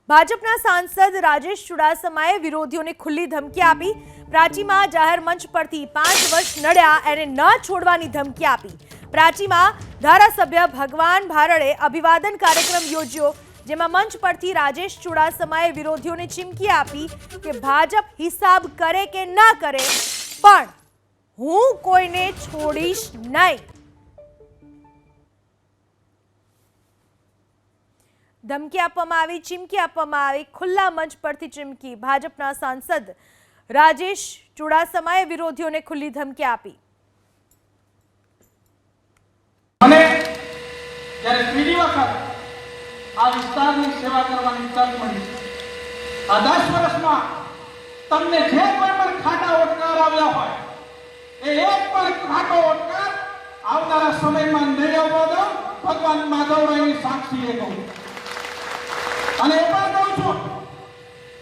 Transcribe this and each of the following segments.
ભાજપના સાંસદ રાજેશ ચુડાસમાએ વિરોધીઓને ખુલ્લી ધમકી આપી। પ્રાચીમાં જાહેર મંચ પરથી 5 વર્ષ નડ્યા એને ન છોડવાની ધમકી આપી। પ્રાચીમાં ધારાસભ્ય ભગવાન ભારડે અભિવાદન કાર્યક્રમ યોજ્યો, જેમાં મંચ પરથી રાજેશ ચુડાસમાએ વિરોધીઓને ચીમકી આપી કે ભાજપ હિસાબ કરે કે ના કરે, પણ હું કોઈને છોડીશ નહીં। ધમકી આપવામાં આવી, ચીમકી આપવામાં આવી, ખુલ્લા મંચ પરથી ચીમકી। ભાજપના સાંસદ રાજેશ ચુડાસમાએ વિરોધીઓને ખુલ્લી ધમકી આપી। અને જ્યારે ત્રીજી વખત આ વિસ્તારની સેવા કરવાની તક મળી, આ 10 વર્ષમાં તમને જે કોઈ પણ ખાટા ઓટકાર આવ્યા હોય એ એક પણ ખાટો ઓટકાર આવનારા સમયમાં નહીં આવવા દો, ભગવાન માધવરાયની સાક્ષીએ કહું। અને એ પણ કહું છું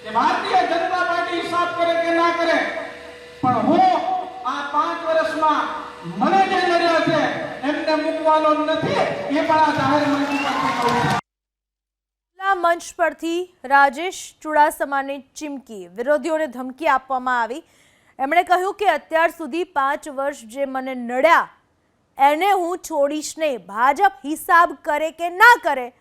કે ભારતીય જનતા પાર્ટી હિસાબ કરે કે ના કરે, પણ હું આ 5 વર્ષમાં મને જે નડ્યા છે એમને મૂકવાનો નથી, એ પણ આ જાહેર મંચ પરથી કહું છું। મંચ પરથી રાજેશ ચુડાસમાને ચીમકી, વિરોધીઓને ધમકી આપવામાં આવી। એમણે કહ્યું કે અત્યાર સુધી 5 વર્ષ જે મને નડ્યા એને હું છોડીશ નહીં, ભાજપ હિસાબ કરે કે ના કરે,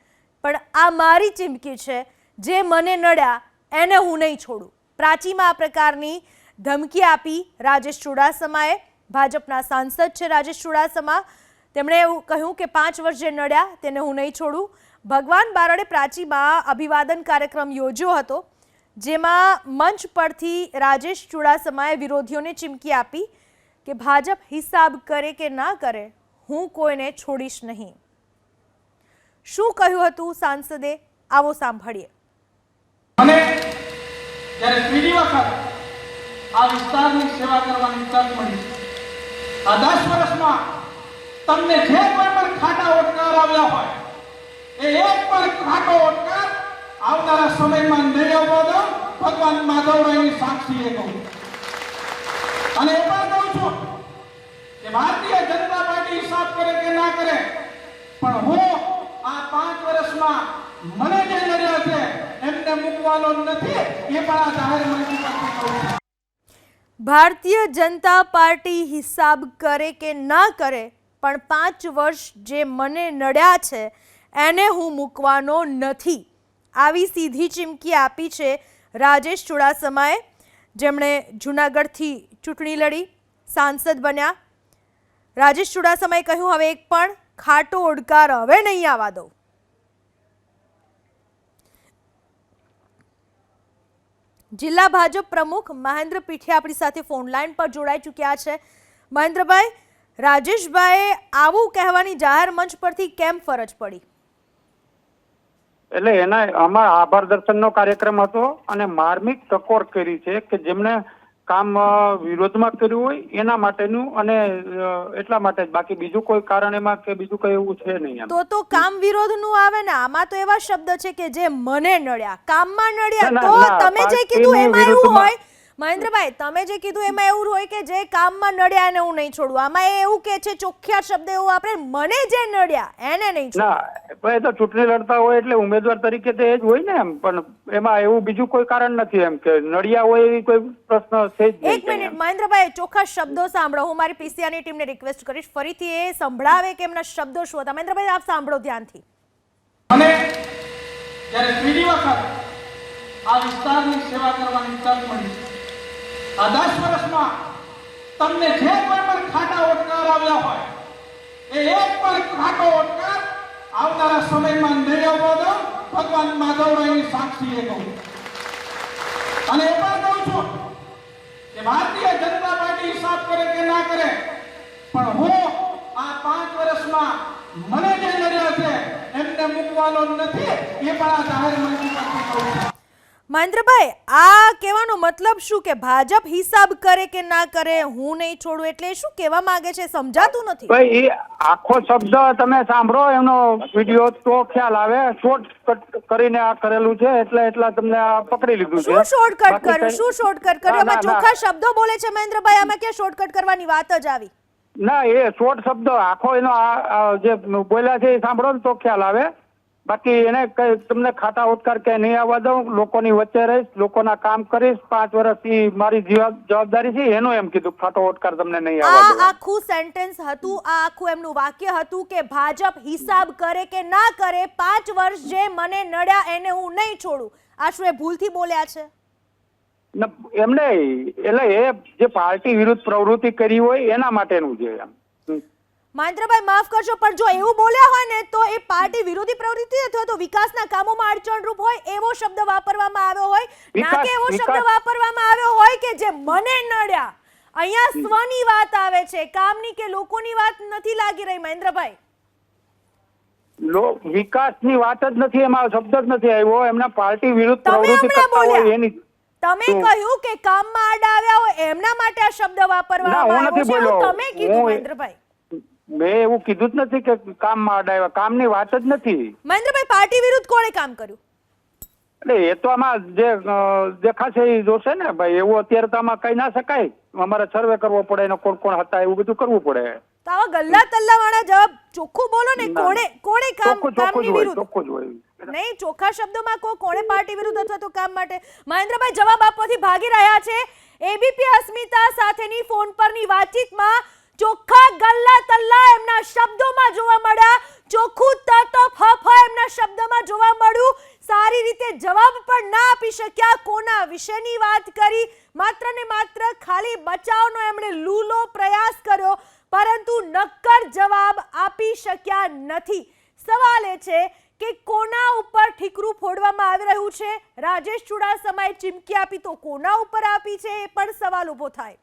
પણ આ મારી ચીમકી છે, જે મને નડ્યા એને હું નહીં છોડું। પ્રાચીમાં આ પ્રકારની ધમકી આપી રાજેશ ચુડાસમાએ। ભાજપના સાંસદ છે રાજેશ ચુડાસમા, તેમણે એવું કહ્યું કે 5 વર્ષ જે નડ્યા તેને હું નહીં છોડું। ભગવાન બારડે પ્રાચીમાં અભિવાદન કાર્યક્રમ યોજ્યો હતો, જેમાં મંચ પરથી રાજેશ ચુડાસમાએ વિરોધીઓને ચીમકી આપી કે ભાજપ હિસાબ કરે કે ના કરે, હું કોઈને છોડીશ નહીં। શું કહ્યું હતું સાંસદે, આવો સાંભળીએ। અને જ્યારે ત્રીજી વખત આ વિસ્તારની સેવા કરવાની તક મળી, આ 10 વર્ષમાં તમને જે કોઈ પણ ખાટા ઓટકાર આવ્યા હોય એ એક પણ ખાટો ઓટકાર આવનારા સમયમાં નહીં આવવા દો, ભગવાન માધવરાયની સાક્ષીએ કહું। અને એ પણ કહું છું કે ભારતીય જનતા પાર્ટી હિસાબ કરે કે ના કરે, પણ હું આ 5 વર્ષમાં મને જે નડ્યા છે એમને મૂકવાનો નથી, એ પણ આ જાહેર મંચ પરથી કહું છું। ભારતીય જનતા પાર્ટી હિસાબ કરે કે ના કરે, પણ 5 વર્ષ જે મને નડ્યા છે એને હું મૂકવાનો નથી, આવી સીધી ચીમકી આપી છે રાજેશ ચુડાસમાએ, જેમણે જૂનાગઢથી ચૂંટણી લડી સાંસદ બન્યા। રાજેશ ચુડાસમાએ કહ્યું હવે એક પણ ખાટો ઓડકાર હવે નહીં આવવા દો। જિલ્લા ભાજપ પ્રમુખ મહેન્દ્ર પીઠે આપણી સાથે ફોન લાઈન પર જોડાઈ ચૂક્યા છે। મહેન્દ્રભાઈ, રાજેશભાઈ આવું કહેવાની જાહેર મંચ પરથી કેમ ફરજ પડી? એટલે એના અમારા આભાર દર્શનનો કાર્યક્રમ હતો અને માર્મિક ટકોર કરી છે કે જેમને કામ વિરોધમાં કર્યું હોય એના માટેનું, અને એટલા માટે જ, બાકી બીજું કોઈ કારણ એમાં કે બીજું કઈ એવું છે નહીં। તો કામ વિરોધનું આવે ને, આમાં તો એવા શબ્દ છે કે જે મને નડ્યા, કામમાં નડ્યા, તો તમે જે કીધું એમાં એવું હોય મહેન્દ્રભાઈ, તમે જે કીધું એમાં એવું હોય કે જે કામમાં નડ્યા એને હું નહીં છોડું, આમાં એવું કે છે ચોખ્ખા શબ્દ એવું આપણે મને જે નડ્યા એને નહીં છોડું। ના, એ તો ચૂંટણી લડતા હોય એટલે ઉમેદવાર તરીકે તો એ જ હોય ને, એમ પણ એમાં એવું બીજું કોઈ કારણ નથી, એમ કે નડિયા હોય એવી કોઈ પ્રશ્ન છે જ નહીં। એક મિનિટ મહેન્દ્રભાઈ, ચોખ્ખા શબ્દો સાંભળો, હું મારી પીસીઆરની ટીમને રિક્વેસ્ટ કરીશ ફરીથી એ સંભળાવે કે એમના શબ્દો શું હતા। મહેન્દ્રભાઈ આપ સાંભળો ધ્યાનથી। અને જ્યારે ત્રીજી વખત આ વિસ્તારની સેવા કરવાની તક મળી, આ 10 વર્ષમાં તમને જે કોઈ પણ ખાટા ઓટકાર આવ્યા હોય એ એક પણ ખાટો ઓટકાર આવનારા સમયમાં નહીં આવવા દો, ભગવાન માધવરાયની સાક્ષીએ કહું। અને એ પણ કહું છું કે ભારતીય જનતા પાર્ટી હિસાબ કરે કે ના કરે, પણ હું આ 5 વર્ષમાં મને જે નડ્યા છે એમને મૂકવાનો નથી, એ પણ આ જાહેર મંચ પરથી કહું છું। મહેન્દ્રભાઈ, આ કહેવાનો મતલબ શું કે ભાજપ હિસાબ કરે કે ના કરે હું નહીં છોડું, એટલે શું કહેવા માંગે છે સમજાતું નથી? ભાઈ એ આખો શબ્દ તમે સાંભળો એનો વિડીયો તો ખ્યાલ આવે, શોર્ટકટ કરીને આ કરેલું છે એટલે એટલા તમને આ પકડી લીધું છે। શું શોર્ટકટ કર્યું? શું શોર્ટકટ કર્યું? અમે ચોખ્ખા શબ્દો બોલે છે મહેન્દ્રભાઈ, આમાં ક્યાં શોર્ટકટ કરવાની વાત જ આવી? ના, એ શોર્ટ શબ્દ આખો એનો જે બોલ્યા છે એ સાંભળો ને તો ખ્યાલ આવે। બાકી એને કઈ તમને ખાટા ઓટકાર ક્યાંય નહીં આવવા દઉં, લોકોની વચ્ચે રહીશ, લોકોના કામ કરીશ, 5 વર્ષથી મારી જવાબદારી છે એનું એમ કીધું, ખાટો ઓટકાર તમને નહીં આવવા આ દઉં. આખું સેન્ટેન્સ હતું, આ આખું એમનું વાક્ય હતું કે ભાજપ હિસાબ કરે કે ના કરે, 5 વર્ષ જે મને નડ્યા એને હું નહીં છોડું. આ શું એ ભૂલથી બોલ્યા છે? એમને એટલે એ જે પાર્ટી વિરુદ્ધ પ્રવૃત્તિ કરી હોય એના માટેનું છે એમ. મહેન્દ્રભાઈ માફ કરશો, પણ જો એવું બોલ્યા હોય ને તો એ પાર્ટી વિરોધી પ્રવૃત્તિ અથવા તો વિકાસના કામોમાં અડચણરૂપ હોય એવો શબ્દ વાપરવામાં આવ્યો હોય, ના કે એવો શબ્દ વાપરવામાં આવ્યો હોય કે જે મને નડ્યા. અહીંયા સ્વની વાત આવે છે, કામની કે લોકોની વાત નથી લાગી રહી. મહેન્દ્રભાઈ, વિકાસની વાત જ નથી, એમાં શબ્દ જ નથી આવ્યો. એમના પાર્ટી વિરુદ્ધ તમે પ્રવૃત્તિ હમણાં કરતા હોય બોલ્યા. એની. તમે કહ્યું કે કામમાં આડા આવ્યા હોય એમના માટે આ શબ્દ વાપરવામાં ના, હું આવ્યો નથી છે, બોલ્યો. એવું તમે કીધું. મહેન્દ્રભાઈ, મેં એવું કીધું જ નથી કે કામમાં અડાવ્યા, કામની વાત જ નથી. મહેન્દ્રભાઈ, પાર્ટી વિરુદ્ધ કોણે કામ કર્યું? એટલે એ તો આમાં જે દેખાશે એ જોશે ને ભાઈ, એવું અત્યારે તો આમાં કહી ના શકાય. અમારે સર્વે કરવો પડે ને કોણ કોણ હતા એવું બધું કરવું પડે. તો આવા ગલ્લા તલ્લા વાળા જવાબ ચોખ્ખું બોલો ને, કોણે કામની વિરુદ્ધ? ચોખ્ખું જ હોય. નહીં, ચોખ્ખા શબ્દોમાં કોણે પાર્ટી વિરુદ્ધ અથવા તો કામ માટે? મહેન્દ્રભાઈ જવાબ આપવાથી ભાગી રહ્યા છે. એબીપી અસ્મિતા સાથેની ફોન પરની વાતચીતમાં ચોખ્ખા ગલ્લા તલ્લા એમના શબ્દોમાં જોવા મળ્યા, ચોખ્ખું તતફ એમના શબ્દમાં જોવા મળ્યું. સારી રીતે જવાબ પણ ના આપી શક્યા. કોના વિશેની વાત કરી? માત્ર ને માત્ર ખાલી બચાવનો એમણે લૂલો પ્રયાસ કર્યો, પરંતુ નક્કર જવાબ આપી શક્યા નથી. સવાલ એ છે કે કોના ઉપર ઠીકરું ફોડવામાં આવી રહ્યું છે? રાજેશ ચુડાસમાએ ચીમકી આપી તો કોના ઉપર આપી છે એ પણ સવાલ ઊભો થાય.